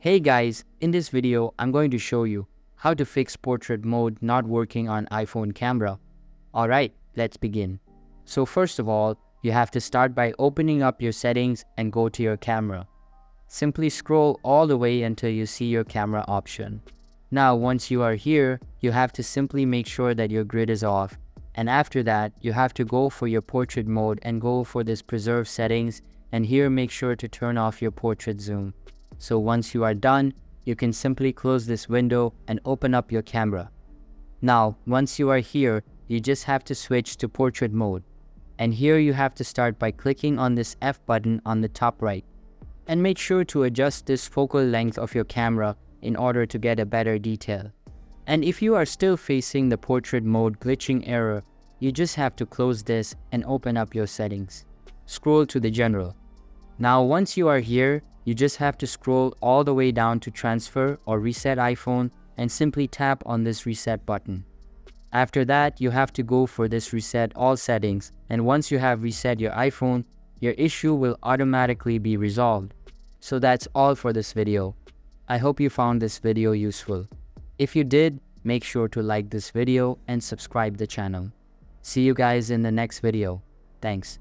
Hey guys, in this video, I'm going to show you how to fix portrait mode not working on iPhone camera. Alright, let's begin. So first of all, you have to start by opening up your settings and go to your camera. Simply scroll all the way until you see your camera option. Now once you are here, you have to simply make sure that your grid is off. And after that, you have to go for your portrait mode and go for this preserve settings, and here make sure to turn off your portrait zoom. So once you are done, you can simply close this window and open up your camera. Now, once you are here, you just have to switch to portrait mode. And here you have to start by clicking on this F button on the top right. And make sure to adjust this focal length of your camera in order to get a better detail. And if you are still facing the portrait mode glitching error, you just have to close this and open up your settings. Scroll to the general. Now once you are here, you just have to scroll all the way down to transfer or reset iPhone and simply tap on this reset button. After that, you have to go for this reset all settings, and once you have reset your iPhone, your issue will automatically be resolved. So that's all for this video. I hope you found this video useful. If you did, make sure to like this video and subscribe the channel. See you guys in the next video. Thanks.